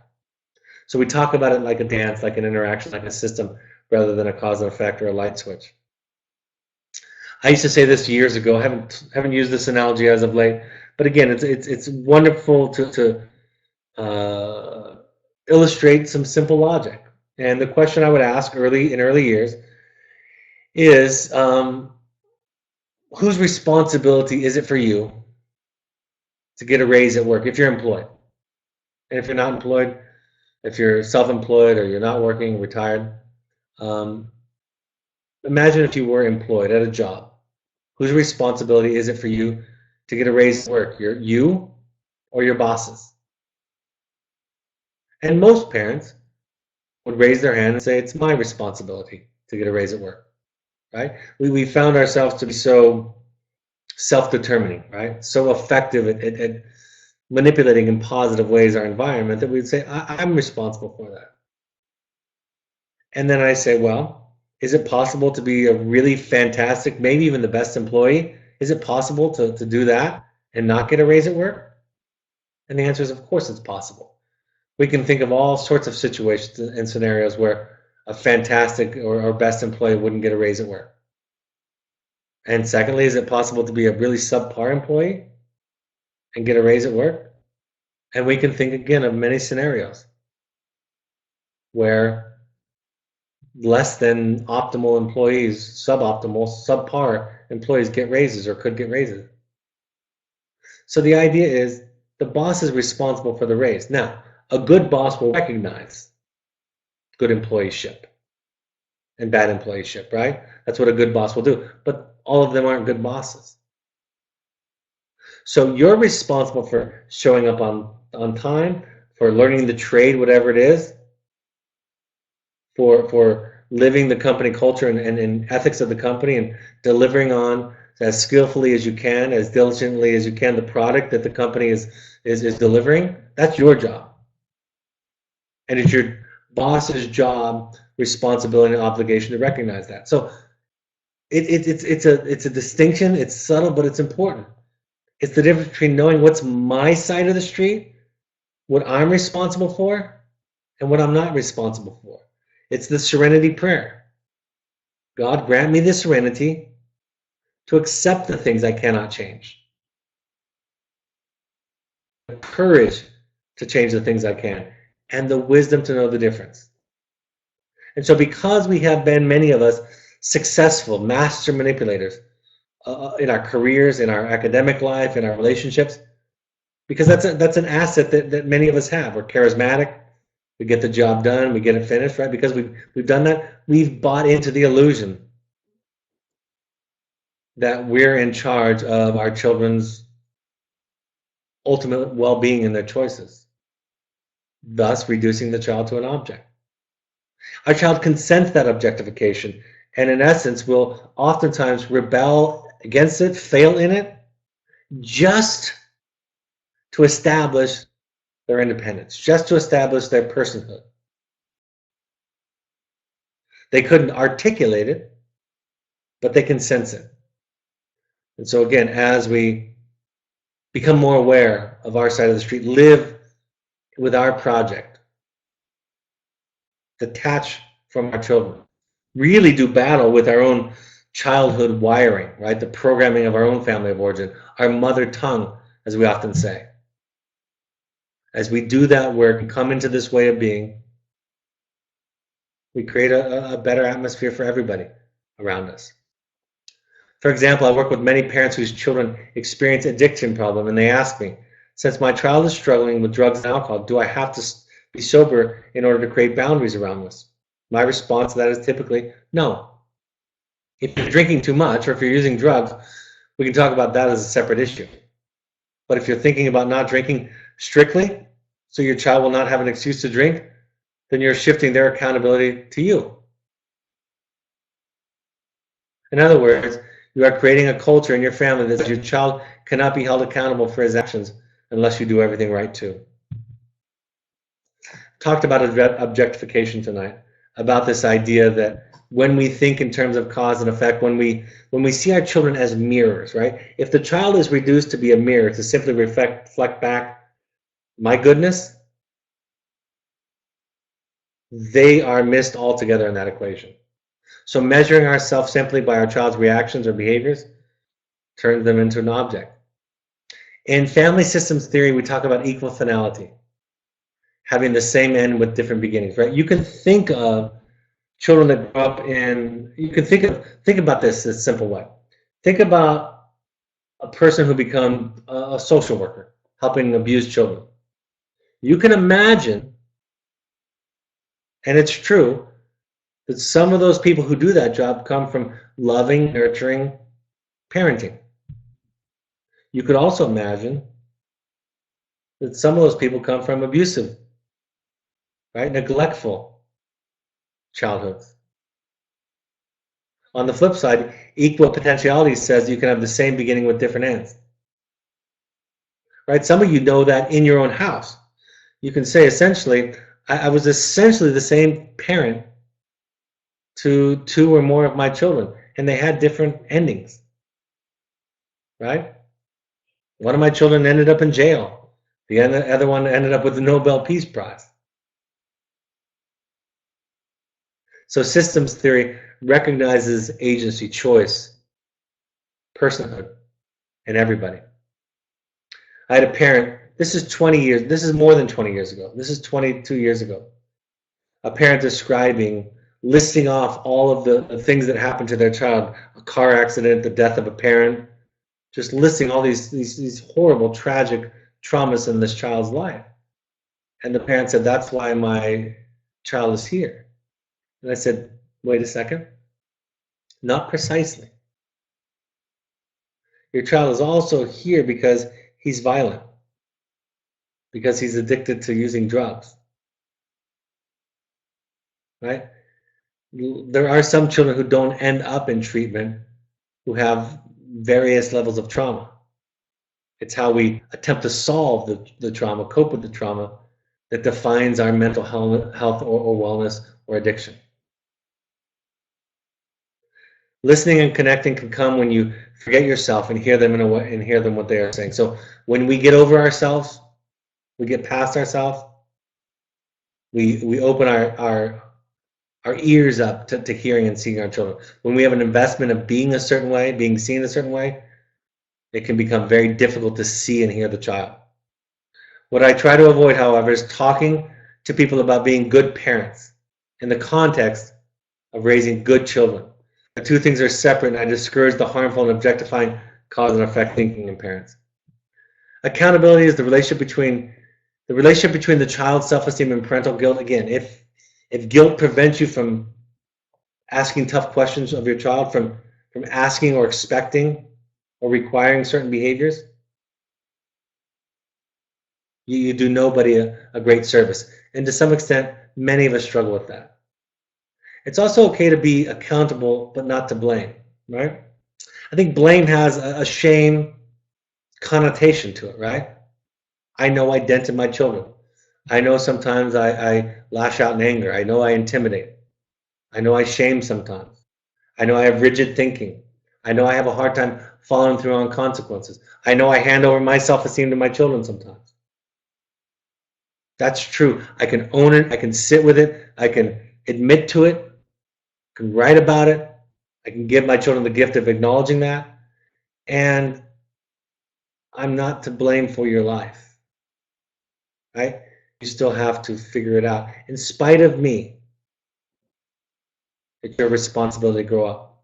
So we talk about it like a dance, like an interaction, like a system, rather than a cause and effect or a light switch. I used to say this years ago. I haven't used this analogy as of late, but again, it's wonderful to illustrate some simple logic. And the question I would ask in early years is, whose responsibility is it for you to get a raise at work if you're employed? And if you're not employed, If you're self-employed or you're not working, retired, um, imagine if you were employed at a job. Whose responsibility is it for you to get a raise at work? You or your bosses? And most parents would raise their hand and say, it's my responsibility to get a raise at work, right? We found ourselves to be so self-determining, right? So effective at manipulating in positive ways our environment that we'd say, I'm responsible for that. And then I say, well, is it possible to be a really fantastic, maybe even the best employee? Is it possible to do that and not get a raise at work? And the answer is, of course, it's possible. We can think of all sorts of situations and scenarios where a fantastic or best employee wouldn't get a raise at work. And secondly, is it possible to be a really subpar employee and get a raise at work? And we can think again of many scenarios where less than optimal employees, suboptimal, subpar employees get raises or could get raises. So the idea is the boss is responsible for the raise. Now, a good boss will recognize good employeeship and bad employeeship, right? That's what a good boss will do. But all of them aren't good bosses. So you're responsible for showing up on time, for learning the trade, whatever it is, for living the company culture and ethics of the company and delivering on as skillfully as you can, as diligently as you can, the product that the company is delivering. That's your job. And it's your boss's job, responsibility, and obligation to recognize that. So it's a distinction. It's subtle, but it's important. It's the difference between knowing what's my side of the street, what I'm responsible for, and what I'm not responsible for. It's the serenity prayer. God, grant me the serenity to accept the things I cannot change. The courage to change the things I can, and the wisdom to know the difference. And so because we have been, many of us, successful master manipulators in our careers, in our academic life, in our relationships, because that's an asset that many of us have. We're charismatic. We get the job done. We get it finished, right? Because we've done that. We've bought into the illusion that we're in charge of our children's ultimate well-being and their choices, thus reducing the child to an object. Our child can sense that objectification, and in essence will oftentimes rebel against it, fail in it, just to establish their independence, just to establish their personhood. They couldn't articulate it, but they can sense it. And so again, as we become more aware of our side of the street, live with our project, detach from our children, really do battle with our own childhood wiring, right? The programming of our own family of origin, our mother tongue, as we often say. As we do that work and come into this way of being, we create a better atmosphere for everybody around us. For example, I work with many parents whose children experience addiction problem, and they ask me, since my child is struggling with drugs and alcohol, do I have to be sober in order to create boundaries around this? My response to that is typically no. If you're drinking too much or if you're using drugs, we can talk about that as a separate issue. But if you're thinking about not drinking strictly, so your child will not have an excuse to drink, then you're shifting their accountability to you. In other words, you are creating a culture in your family that says your child cannot be held accountable for his actions unless you do everything right too. Talked about objectification tonight, about this idea that when we think in terms of cause and effect, when we see our children as mirrors, right? If the child is reduced to be a mirror, to simply reflect back my goodness, they are missed altogether in that equation. So measuring ourselves simply by our child's reactions or behaviors turns them into an object. In family systems theory, we talk about equal finality, having the same end with different beginnings, right? You can think of children that grow up in, you can think about this a simple way. Think about a person who becomes a social worker, helping abused children. You can imagine And it's true that some of those people who do that job come from loving, nurturing parenting. You could also imagine that some of those people come from abusive, right, neglectful childhoods. On the flip side, equal potentiality says you can have the same beginning with different ends. Right? Some of you know that in your own house. You can say essentially, I was essentially the same parent to two or more of my children, and they had different endings. Right? One of my children ended up in jail. The other one ended up with the Nobel Peace Prize. So systems theory recognizes agency, choice, personhood in everybody. I had a parent, this is 20 years, this is more than 20 years ago. This is 22 years ago. A parent describing, listing off all of the things that happened to their child, a car accident, the death of a parent, just listing all these horrible, tragic traumas in this child's life. And the parent said, that's why my child is here. And I said, wait a second, not precisely. Your child is also here because he's violent, because he's addicted to using drugs, right? There are some children who don't end up in treatment who have various levels of trauma. It's how we attempt to solve the trauma, cope with the trauma, that defines our mental health or wellness or addiction. Listening and connecting can come when you forget yourself and hear them in a way, and hear them what they are saying. So when we get over ourselves, we get past ourselves, we open our ears up to hearing and seeing our children. When we have an investment of being a certain way, being seen a certain way, it can become very difficult to see and hear the child. What I try to avoid, however, is talking to people about being good parents in the context of raising good children. The two things are separate, and I discourage the harmful and objectifying cause and effect thinking in parents. Accountability is the relationship between the child's self-esteem and parental guilt. Again, if guilt prevents you from asking tough questions of your child, from asking or expecting or requiring certain behaviors, you do nobody a great service. And to some extent, many of us struggle with that. It's also okay to be accountable, but not to blame, right? I think blame has a shame connotation to it, right? I know I dented my children. I know sometimes I lash out in anger. I know I intimidate. I know I shame sometimes. I know I have rigid thinking. I know I have a hard time following through on consequences. I know I hand over my self-esteem to my children sometimes. That's true. I can own it. I can sit with it. I can admit to it. I can write about it. I can give my children the gift of acknowledging that. And I'm not to blame for your life, right? You still have to figure it out. In spite of me, it's your responsibility to grow up.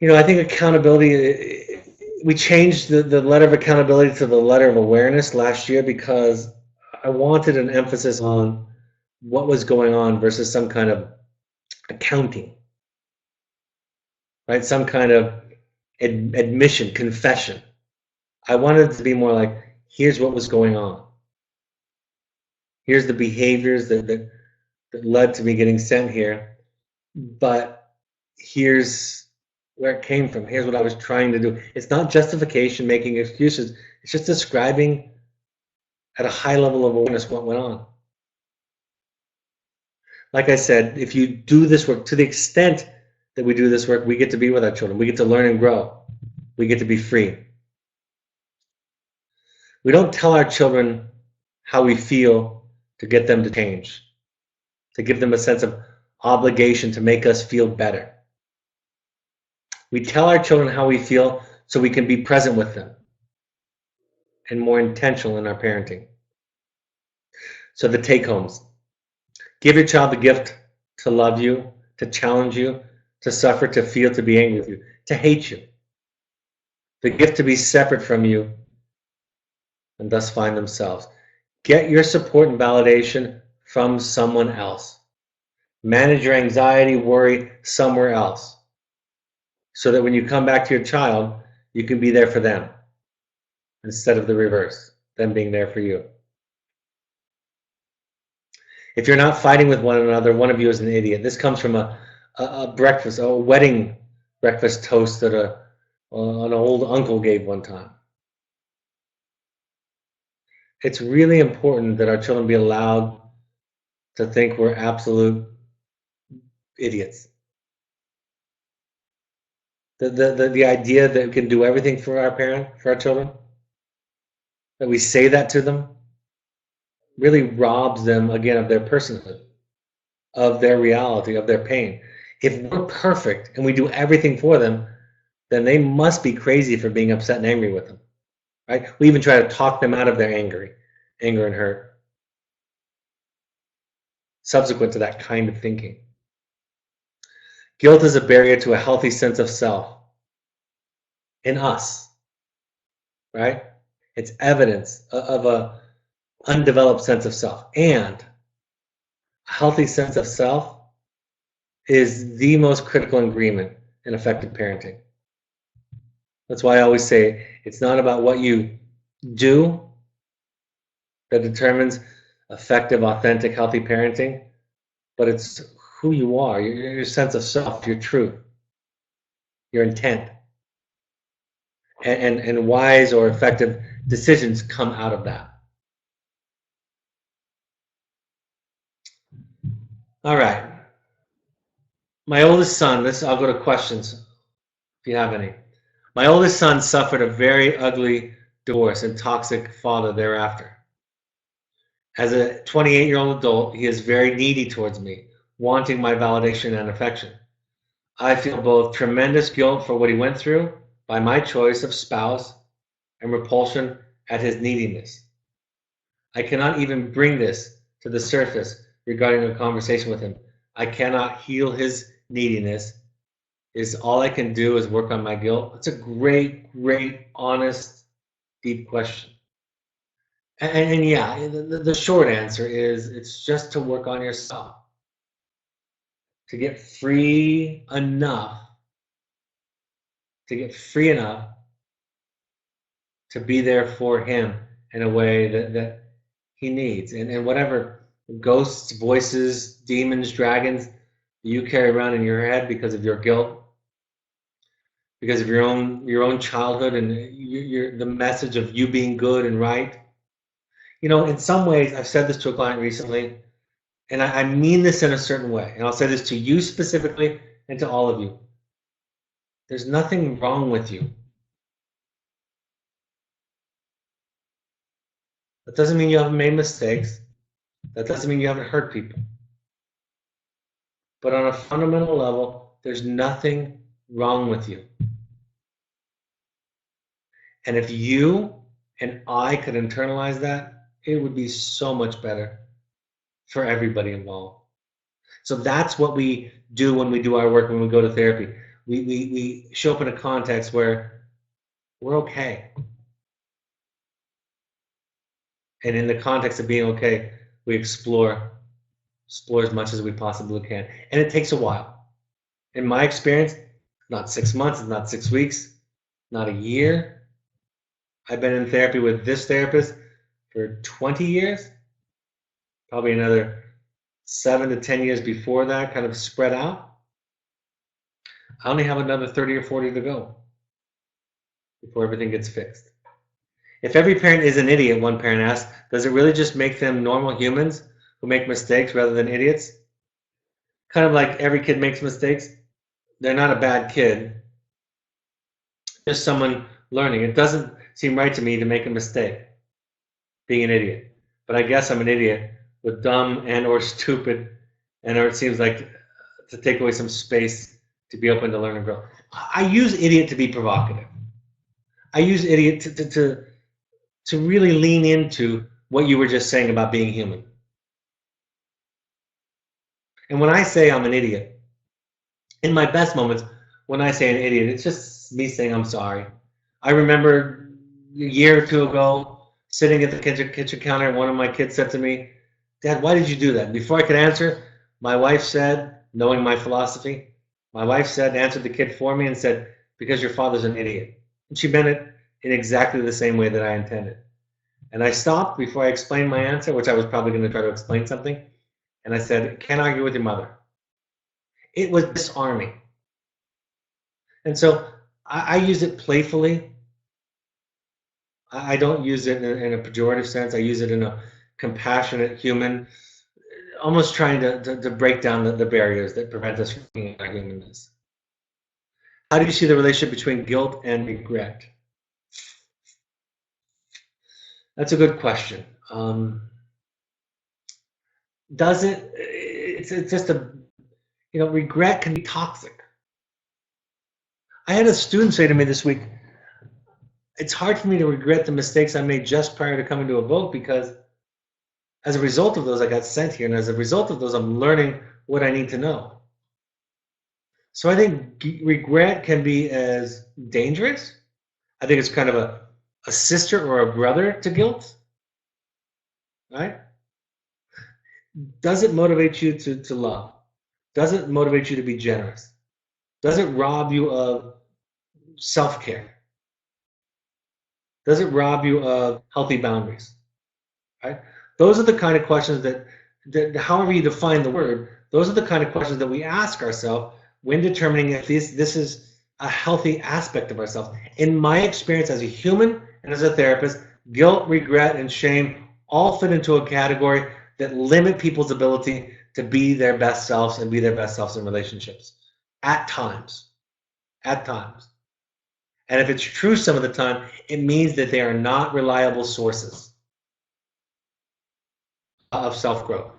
You know, I think accountability, we changed the letter of accountability to the letter of awareness last year because I wanted an emphasis on what was going on versus some kind of accounting, right? Some kind of admission, confession. I wanted it to be more like, here's what was going on. Here's the behaviors that led to me getting sent here, but here's where it came from. Here's what I was trying to do. It's not justification, making excuses. It's just describing at a high level of awareness what went on. Like I said, if you do this work, to the extent that we do this work, we get to be with our children. We get to learn and grow. We get to be free. We don't tell our children how we feel to get them to change, to give them a sense of obligation to make us feel better. We tell our children how we feel so we can be present with them and more intentional in our parenting. So the take-homes. Give your child the gift to love you, to challenge you, to suffer, to feel, to be angry with you, to hate you. The gift to be separate from you and thus find themselves. Get your support and validation from someone else. Manage your anxiety, worry somewhere else, so that when you come back to your child, you can be there for them instead of the reverse, them being there for you. If you're not fighting with one another, one of you is an idiot. This comes from a wedding breakfast toast that an old uncle gave one time. It's really important that our children be allowed to think we're absolute idiots. The idea that we can do everything for our children, that we say that to them, really robs them again of their personhood, of their reality, of their pain. If we're perfect and we do everything for them, then they must be crazy for being upset and angry with them, right? We even try to talk them out of their anger and hurt, subsequent to that kind of thinking. Guilt is a barrier to a healthy sense of self in us, right? It's evidence of a undeveloped sense of self. And a healthy sense of self is the most critical ingredient in effective parenting. That's why I always say it's not about what you do that determines effective, authentic, healthy parenting, but it's who you are, your sense of self, your truth, your intent. And wise or effective decisions come out of that. All right. My oldest son, I'll go to questions if you have any. My oldest son suffered a very ugly divorce and toxic father thereafter. As a 28-year-old adult, he is very needy towards me, wanting my validation and affection. I feel both tremendous guilt for what he went through by my choice of spouse and repulsion at his neediness. I cannot even bring this to the surface regarding a conversation with him. I cannot heal his neediness. All I can do is work on my guilt? It's a great, honest, deep question. And yeah, the short answer is it's just to work on yourself, to get free enough, to be there for him in a way that he needs. And whatever ghosts, voices, demons, dragons you carry around in your head because of your guilt, because of your own childhood and the message of you being good and right. You know, in some ways, I've said this to a client recently, and I mean this in a certain way, and I'll say this to you specifically and to all of you. There's nothing wrong with you. That doesn't mean you haven't made mistakes. That doesn't mean you haven't hurt people. But on a fundamental level, there's nothing wrong with you. And if you and I could internalize that, it would be so much better for everybody involved. So that's what we do when we do our work, when we go to therapy. We show up in a context where we're okay. And in the context of being okay, we explore as much as we possibly can. And it takes a while. In my experience, not 6 months, not 6 weeks, not a year. I've been in therapy with this therapist for 20 years, probably another 7 to 10 years before that, kind of spread out. I only have another 30 or 40 to go before everything gets fixed. If every parent is an idiot, one parent asked, does it really just make them normal humans who make mistakes rather than idiots? Kind of like every kid makes mistakes. They're not a bad kid, just someone learning. It doesn't seem right to me to make a mistake, being an idiot. But I guess I'm an idiot with dumb and or stupid, and or it seems like to take away some space to be open to learn and grow. I use idiot to be provocative. I use idiot to really lean into what you were just saying about being human. And when I say I'm an idiot, in my best moments, when I say an idiot, it's just me saying I'm sorry. I remember a year or two ago Sitting at the kitchen counter, one of my kids said to me, "Dad, why did you do that?" And before I could answer, my wife said, knowing my philosophy, my wife said, answered the kid for me and said, "Because your father's an idiot." And she meant it in exactly the same way that I intended. And I stopped before I explained my answer, which I was probably going to try to explain something. And I said, "Can't argue with your mother." It was disarming. And so I use it playfully. I don't use it in a pejorative sense. I use it in a compassionate, human, almost trying to break down the barriers that prevent us from being our humanness. How do you see the relationship between guilt and regret? That's a good question. Does it? It's just regret can be toxic. I had a student say to me this week, it's hard for me to regret the mistakes I made just prior to coming to a vote because as a result of those, I got sent here. And as a result of those, I'm learning what I need to know. So I think regret can be as dangerous. I think it's kind of a sister or a brother to guilt, right? Does it motivate you to love? Does it motivate you to be generous? Does it rob you of self-care? Does it rob you of healthy boundaries? Right? Those are the kind of questions that however you define the word, those are the kind of questions that we ask ourselves when determining if this is a healthy aspect of ourselves. In my experience as a human and as a therapist, guilt, regret, and shame all fit into a category that limit people's ability to be their best selves and be their best selves in relationships. At times. At times. And if it's true some of the time, it means that they are not reliable sources of self-growth.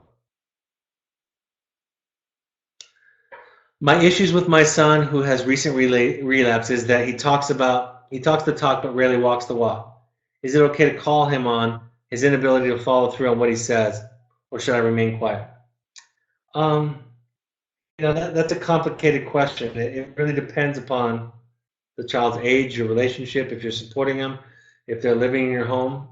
My issues with my son who has recent relapse is that he talks the talk but rarely walks the walk. Is it okay to call him on his inability to follow through on what he says, or should I remain quiet? That's a complicated question. It really depends upon the child's age, your relationship, if you're supporting them, if they're living in your home.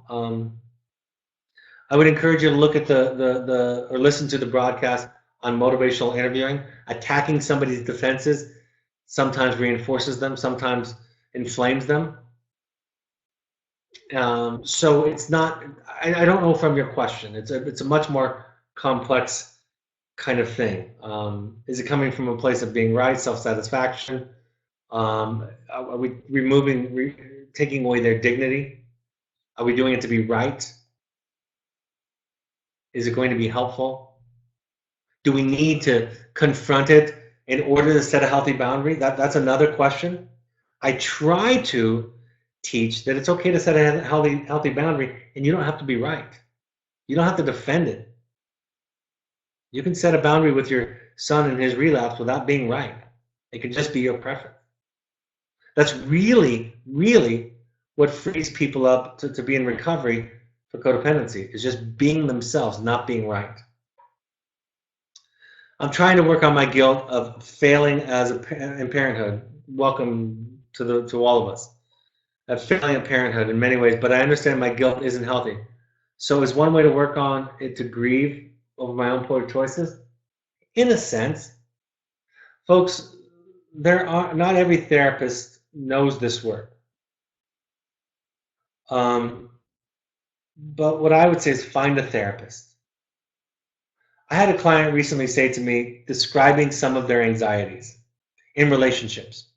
I would encourage you to look at or listen to the broadcast on motivational interviewing. Attacking somebody's defenses sometimes reinforces them, sometimes inflames them. So it's not. I don't know from your question. It's a much more complex kind of thing. Is it coming from a place of being right, self-satisfaction? Are we taking away their dignity? Are we doing it to be right? Is it going to be helpful? Do we need to confront it in order to set a healthy boundary? That's another question. I try to teach that it's okay to set a healthy boundary, and you don't have to be right. You don't have to defend it. You can set a boundary with your son and his relapse without being right. It can just be your preference. That's really, really what frees people up to be in recovery for codependency, is just being themselves, not being right. I'm trying to work on my guilt of failing in parenthood. Welcome to all of us. Of failing at parenthood in many ways, but I understand my guilt isn't healthy. So is one way to work on it to grieve over my own poor choices? In a sense. Folks, not every therapist knows this work. But what I would say is find a therapist. I had a client recently say to me, describing some of their anxieties in relationships.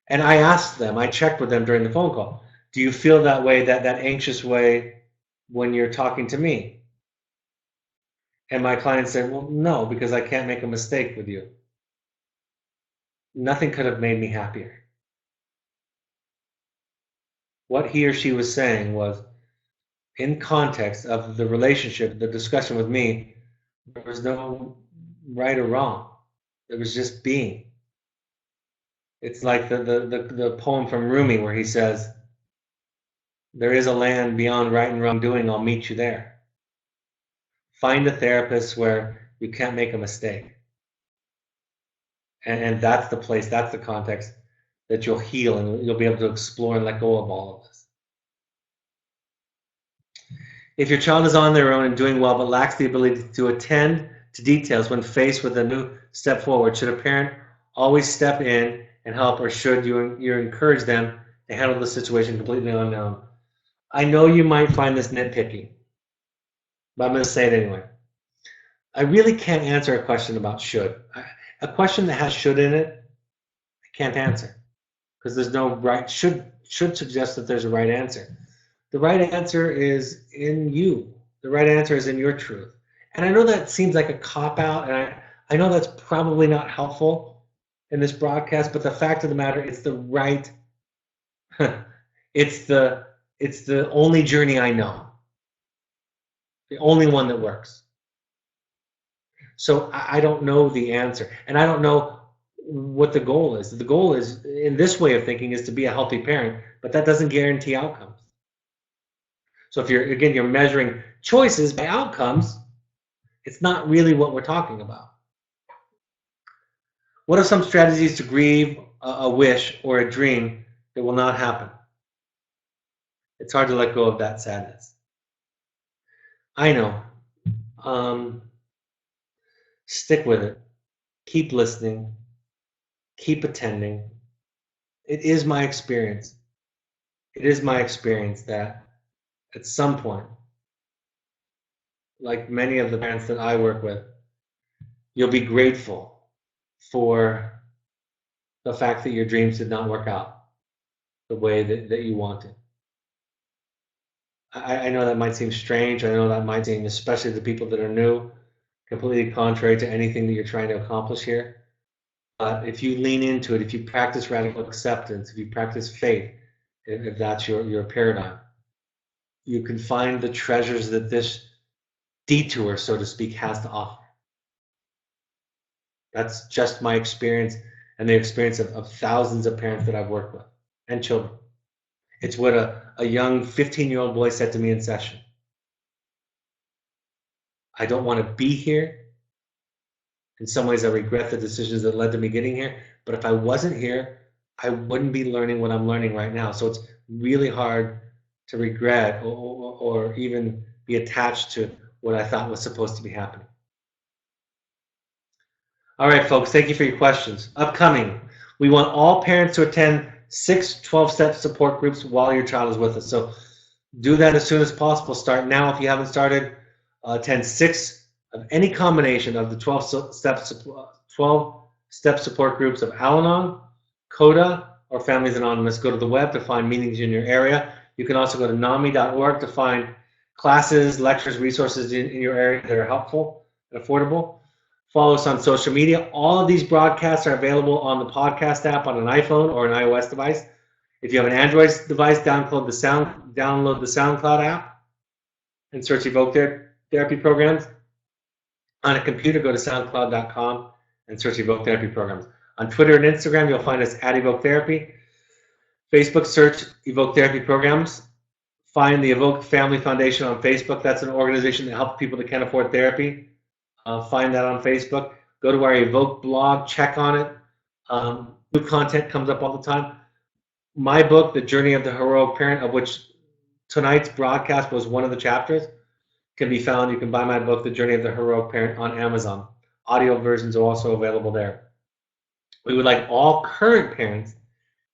And I asked them, I checked with them during the phone call, do you feel that way, that anxious way when you're talking to me? And my client said, well, no, because I can't make a mistake with you. Nothing could have made me happier. What he or she was saying was, in context of the relationship, the discussion with me, there was no right or wrong. It was just being. It's like the poem from Rumi where he says, there is a land beyond right and wrongdoing, I'll meet you there. Find a therapist where you can't make a mistake. And that's the place, that's the context that you'll heal and you'll be able to explore and let go of all of this. If your child is on their own and doing well but lacks the ability to attend to details when faced with a new step forward, should a parent always step in and help, or should you encourage them to handle the situation completely on their own? I know you might find this nitpicky, but I'm going to say it anyway. I really can't answer a question about should. A question that has should in it, I can't answer because there's no right. Should suggest that there's a right answer. The right answer is in you. The right answer is in your truth. And I know that seems like a cop-out, and I know that's probably not helpful in this broadcast, but the fact of the matter, it's the right, it's the only journey I know. The only one that works. So I don't know the answer, and I don't know what the goal is. The goal is, in this way of thinking, is to be a healthy parent, but that doesn't guarantee outcomes. So if you're measuring choices by outcomes, it's not really what we're talking about. What are some strategies to grieve a wish or a dream that will not happen? It's hard to let go of that sadness. I know. Stick with it. Keep listening. Keep attending. It is my experience. It is my experience that at some point, like many of the parents that I work with, you'll be grateful for the fact that your dreams did not work out the way that you wanted. I know that might seem strange. I know that might seem, especially to people that are new, completely contrary to anything that you're trying to accomplish here. But if you lean into it, if you practice radical acceptance, if you practice faith, if that's your paradigm, you can find the treasures that this detour, so to speak, has to offer. That's just my experience and the experience of thousands of parents that I've worked with and children. It's what a young 15-year-old boy said to me in session. I don't want to be here. In some ways, I regret the decisions that led to me getting here. But if I wasn't here, I wouldn't be learning what I'm learning right now. So it's really hard to regret or even be attached to what I thought was supposed to be happening. All right, folks, thank you for your questions. Upcoming, we want all parents to attend 6 12-step support groups while your child is with us. So do that as soon as possible. Start now if you haven't started. Attend 6 of any combination of the 12-step support groups of Al-Anon, CODA, or Families Anonymous. Go to the web to find meetings in your area. You can also go to NAMI.org to find classes, lectures, resources in your area that are helpful and affordable. Follow us on social media. All of these broadcasts are available on the podcast app on an iPhone or an iOS device. If you have an Android device, download the SoundCloud app and search Evoke Therapy Programs. On a computer, go to soundcloud.com and search Evoke Therapy Programs. On Twitter and Instagram, you'll find us at Evoke Therapy. Facebook, search Evoke Therapy Programs. Find the Evoke Family Foundation on Facebook. That's an organization that helps people that can't afford therapy. Find that on Facebook. Go to our Evoke blog, check on it. New content comes up all the time. My book, The Journey of the Heroic Parent, of which tonight's broadcast was one of the chapters, can be found. You can buy my book, The Journey of the Heroic Parent, on Amazon. Audio versions are also available there. We would like all current parents,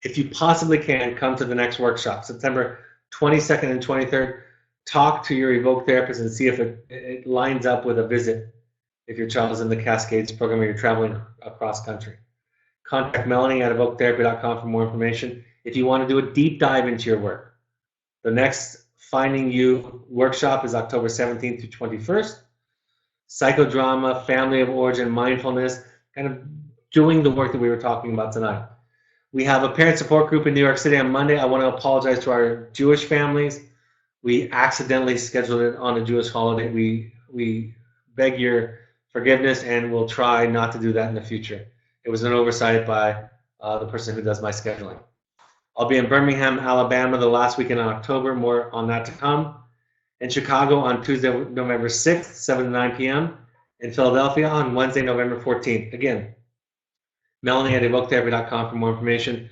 if you possibly can, come to the next workshop, September 22nd and 23rd. Talk to your Evoke therapist and see if it lines up with a visit if your child is in the Cascades program or you're traveling across country. Contact Melanie at evoketherapy.com for more information. If you want to do a deep dive into your work, the next Finding You workshop is October 17th to 21st. Psychodrama, family of origin, mindfulness, kind of doing the work that we were talking about tonight. We have a parent support group in New York City on Monday. I want to apologize to our Jewish families. We accidentally scheduled it on a Jewish holiday. We beg your forgiveness, and we'll try not to do that in the future. It was an oversight by the person who does my scheduling. I'll be in Birmingham, Alabama the last weekend in October. More on that to come. In Chicago on Tuesday, November 6th, 7 to 9 p.m. In Philadelphia on Wednesday, November 14th. Again, Melanie at evoketherapy.com for more information.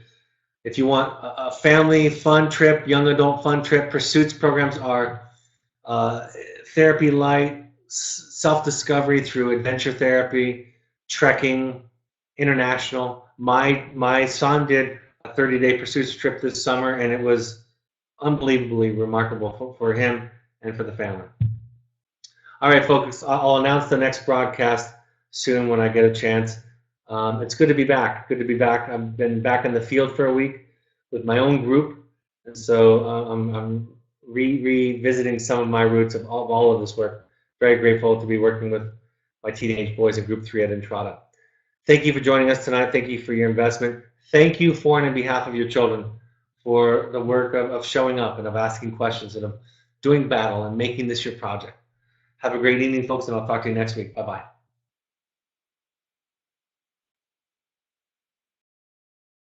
If you want a family fun trip, young adult fun trip, Pursuits programs are uh, therapy light, self-discovery through adventure therapy, trekking, international. My son did a 30-day pursuits trip this summer, and it was unbelievably remarkable for him and for the family. All right, folks, I'll announce the next broadcast soon when I get a chance. It's good to be back. Good to be back. I've been back in the field for a week with my own group, and so I'm revisiting some of my roots of all of this work. Very grateful to be working with my teenage boys in Group 3 at Entrada. Thank you for joining us tonight. Thank you for your investment. Thank you for and on behalf of your children for the work of showing up and of asking questions and of doing battle and making this your project. Have a great evening, folks, and I'll talk to you next week. Bye-bye.